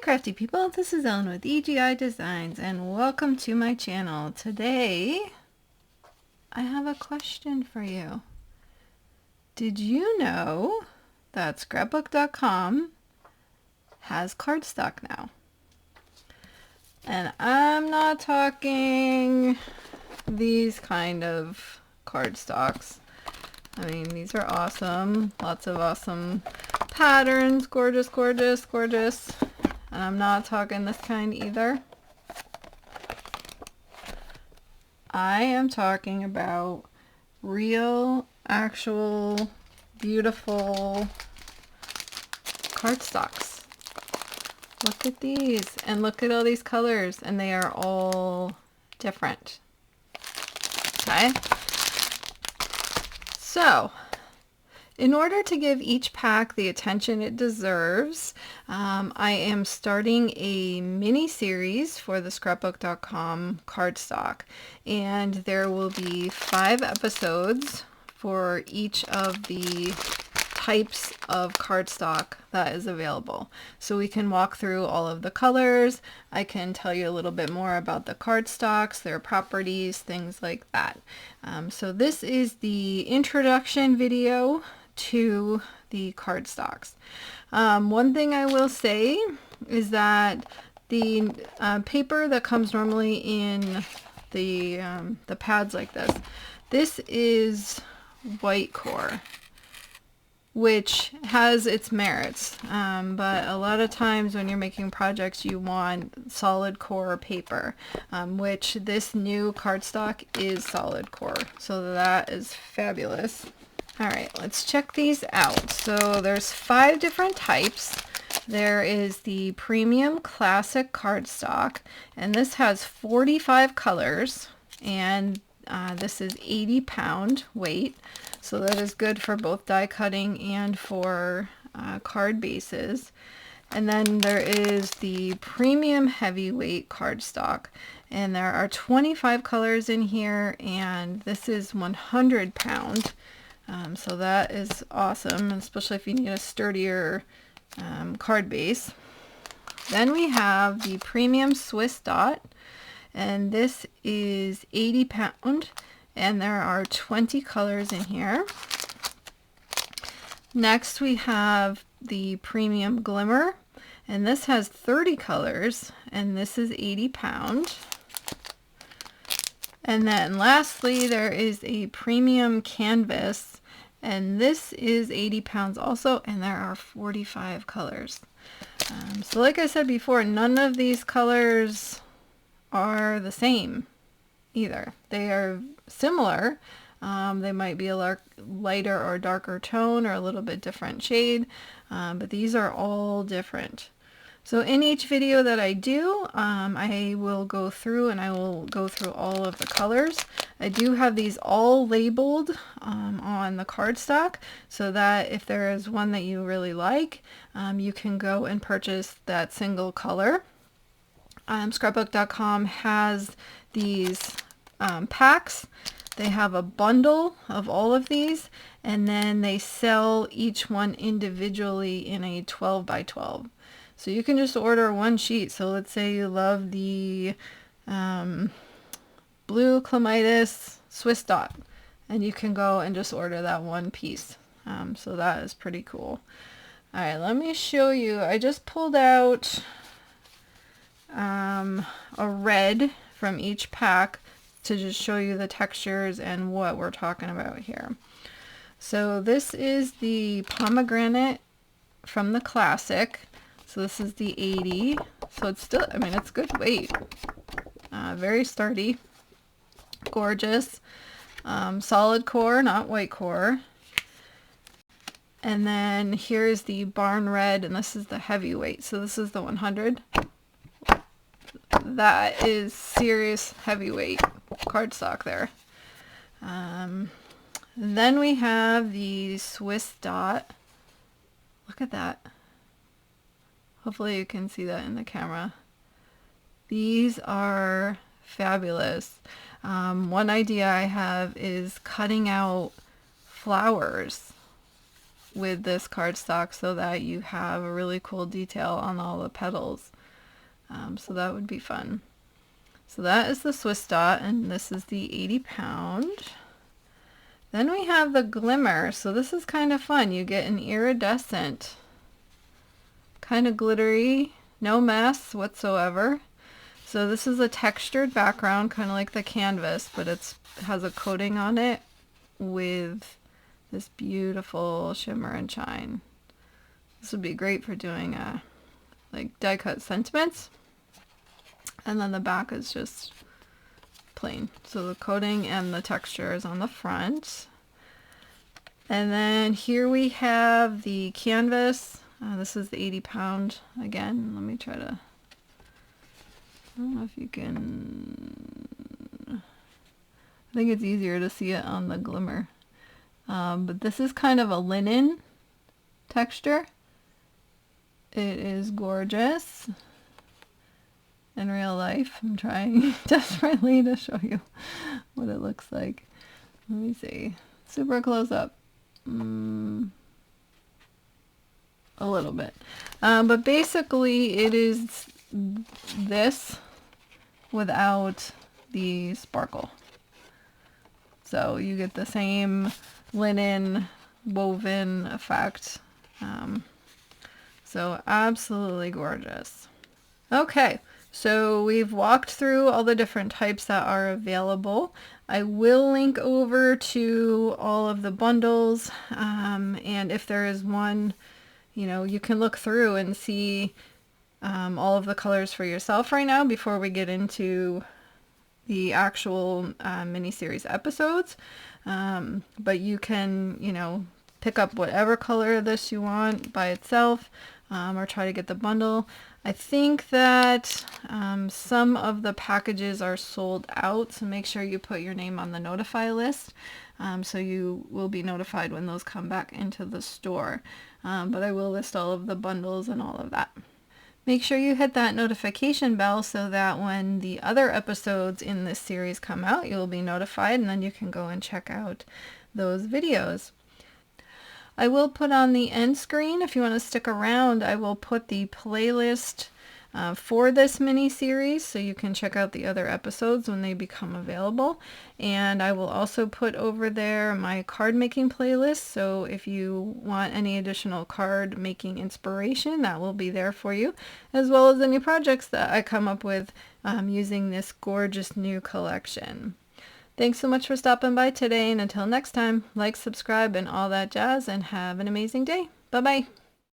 crafty people, this is Ellen with EGI Designs and welcome to my channel. Today I have a question for you. Did you know that scrapbook.com has cardstock now? And I'm not talking these kind of cardstocks. I mean, these are awesome. Lots of awesome patterns. Gorgeous, gorgeous, gorgeous. And I'm not talking this kind either. I am talking about real, actual, beautiful cardstocks. Look at these, and look at all these colors, and they are all different. Okay? So, in order to give each pack the attention it deserves, I am starting a mini-series for the scrapbook.com cardstock, and there will be 5 episodes for each of the types of cardstock that is available. So we can walk through all of the colors. I can tell you a little bit more about the cardstocks, their properties, things like that. So this is the introduction video to the cardstocks. One thing I will say is that the paper that comes normally in the pads like this is white core, which has its merits, but a lot of times when you're making projects you want solid core paper, which this new cardstock is solid core, so that is fabulous. Alright, let's check these out. So there's 5 different types. There is the Premium Classic Cardstock, and this has 45 colors, and this is 80-pound weight, so that is good for both die cutting and for card bases. And then there is the Premium Heavyweight Cardstock, and there are 25 colors in here, and this is 100 pound. So that is awesome, especially if you need a sturdier card base. Then we have the Premium Swiss Dot, and this is 80 pound, and there are 20 colors in here. Next we have the Premium Glimmer, and this has 30 colors, and this is 80 pound. And then lastly there is a Premium Canvas, and this is 80 pounds also, and there are 45 colors. So like I said before, none of these colors are the same either. They are similar. They might be a lighter or darker tone or a little bit different shade, but these are all different. So in each video that I do, I will go through all of the colors. I do have these all labeled on the cardstock, so that if there is one that you really like, you can go and purchase that single color. Scrapbook.com has these packs. They have a bundle of all of these, and then they sell each one individually in a 12 by 12. So you can just order one sheet. So let's say you love the blue clematis Swiss Dot, and you can go and just order that one piece. So that is pretty cool. Alright, let me show you. I just pulled out a red from each pack to just show you the textures and what we're talking about here. So this is the pomegranate from the classic. So this is the 80. So it's still, I mean, it's good weight. Very sturdy. Gorgeous. Solid core, not white core. And then here's the barn red, and this is the heavyweight. So this is the 100. That is serious heavyweight cardstock there. Then we have the Swiss Dot. Look at that. Hopefully you can see that in the camera. These are fabulous. One idea I have is cutting out flowers with this cardstock so that you have a really cool detail on all the petals. So that would be fun. So that is the Swiss Dot, and this is the 80 pound. Then we have the Glimmer. So this is kind of fun. You get an iridescent, kind of glittery, no mess whatsoever. So this is a textured background, kind of like the canvas, but it has a coating on it with this beautiful shimmer and shine. This would be great for doing like die cut sentiments. And then the back is just plain. So the coating and the texture is on the front. And then here we have the canvas. This is the 80 pound again. Let me try to, I don't know if you can, I think it's easier to see it on the Glimmer. But this is kind of a linen texture. It is gorgeous in real life. I'm trying desperately to show you what it looks like. Let me see. Super close up. A little bit. But basically it is this without the sparkle. So you get the same linen woven effect. So absolutely gorgeous. Okay, so we've walked through all the different types that are available. I will link over to all of the bundles, and if there is one, you know, you can look through and see all of the colors for yourself right now before we get into the actual mini-series episodes. But you can, you know, pick up whatever color of this you want by itself, or try to get the bundle. I think that some of the packages are sold out, so make sure you put your name on the notify list, so you will be notified when those come back into the store. But I will list all of the bundles and all of that. Make sure you hit that notification bell so that when the other episodes in this series come out, you'll be notified, and then you can go and check out those videos. I will put on the end screen, if you want to stick around, I will put the playlist for this mini series so you can check out the other episodes when they become available. And I will also put over there my card making playlist, so if you want any additional card making inspiration, that will be there for you, as well as any projects that I come up with using this gorgeous new collection. Thanks so much for stopping by today, and until next time, like, subscribe, and all that jazz, and have an amazing day. Bye-bye.